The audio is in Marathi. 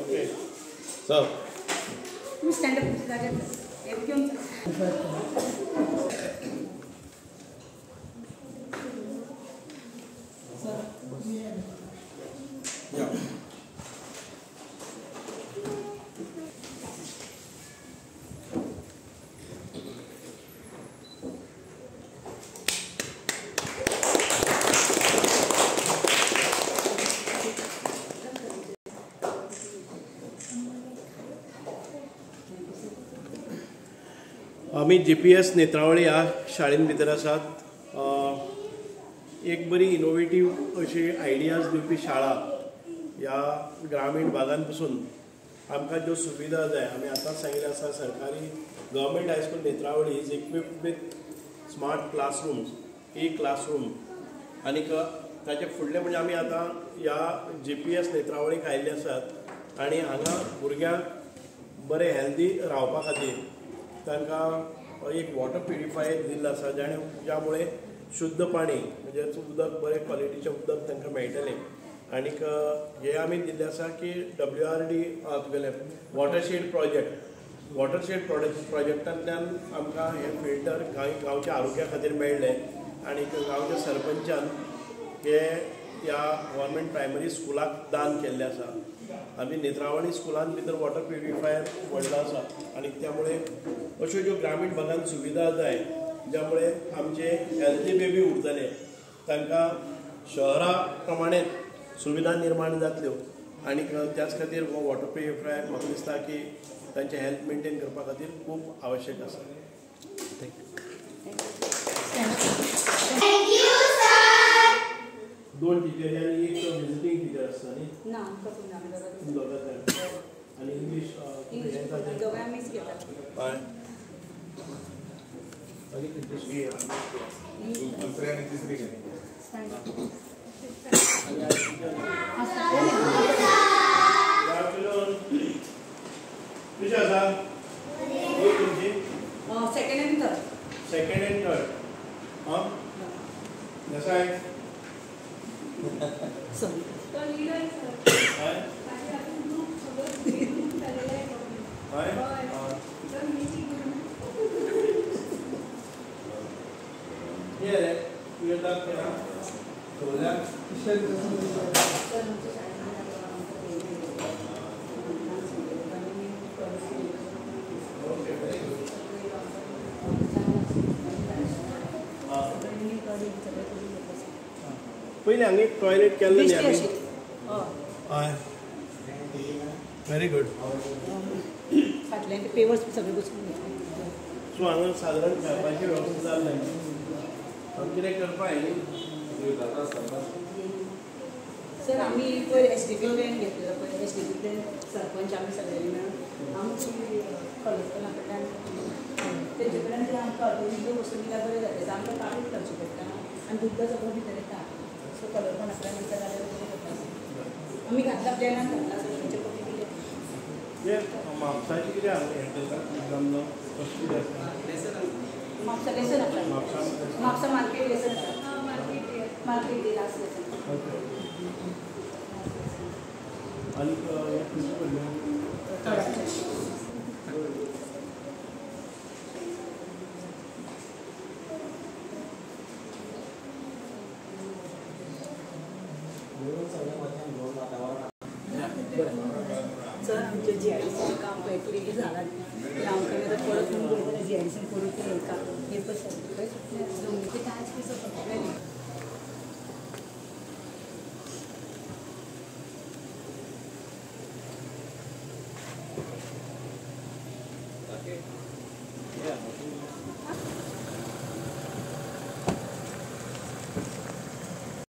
Okay. So. You stand up. Yeah. आम्ही GPS नेत्रावळी ह्या शाळेन भितर आसात. एक बरी इनोवेटिव्ह अशी आयडियाज दिवपी शाळा ह्या ग्रामीण भागांत पसून आमकां ज्यो सुविधा जाय आमी आतांच सांगिल्लें आसा. सरकारी government high school Netravali is equipped with smart classrooms, classroom आनीक ताचे फुडलें म्हणजे आमी आतां ह्या GPS नेत्रावळीक आयिल्ले आसात आनी हांगा भुरग्यांक बरे हेल्दी रावपा खातीर तांकां एक वॉटर प्युरिफायर दिल्लो आसा ज्यामुळे शुद्ध पाणी म्हणजे उदक बरे क्वॉलिटीचें उदक तांकां मेळटलें. आनीक हे आमी दिल्लें आसा की WRD तुगेलें वॉटरशेड प्रोजेक्टांतल्यान आमकां हे फिल्टर गांवच्या आरोग्या खातीर मेळ्ळें. आनीक गांवच्या सरपंचान हे ह्या गव्हर्मेंट प्रायमरी स्कुलाक दान केल्लें आसा. आमी नेत्रावळी स्कुलान भितर वॉटर प्युरिफायर व्हडलो आसा आनीक त्यामुळे अश्यो ज्यो ग्रामीण भागांत सुविधा जाय ज्यामुळे आमचे हेल्दी बेबी उरतले तांकां शहरा प्रमाणेच सुविधा निर्माण जातल्यो. आनीक त्याच खातीर हो वॉटर प्युरिफायर म्हाका दिसता की तांचे हेल्थ मेंटेन करपा खातीर खूब आवश्यक आसा. दोन टिचरी आनी एक विजिटींग टिचर आसता न्ही. ना आनी इंग्लीश दोगांय मिस घेता. हय दुसरी आणि तिसरी घे. कशी आसा तुमची? Second end third. Second end third. हां कसा आहे? पहिले हांगा एक टॉयलेट केल्लो न्ही आमी. हय व्हेरी गुड. फाटल्यान पेवर्स सगळे बसून सो हांगा सादारण खेळपाची वेवस्था जाल्ली. आमी कितें करपा न्ही सर आमी पयर SDPतल्यान घेतलेलो पळय SDPतल्यान सरपंच आमी सगळ्यांनी मेळून आमची कलेक्टरा कडल्यान तेजे कडल्यान जे आमकां अडचणी वस्तू दिल्यार बरें जालें. आमकां काडून करचें पडटा आनी दुद्द सगळो भितर येता. सो कलेक्टरा कडल्यान विचार जाल्यार कितें करता आमी घातला प्लॅनान घातला सर तेचे पयलीं कितें म्हापसाची कितें हांगा हें करता एग्जामनो फस्ट कितें आसता? म्हापसा लेसन आसता. म्हापसा मार्केट लेसन आसा. Market day last lesson. आनी हे खंयचे पडलें? सर आमचे GIDCचें काम पळय कितें कितें जालां तें आमकां आतां परत म्हणून GIDCन करून तें हे पळय जमनीचे टायल्स बी सगळे Okay.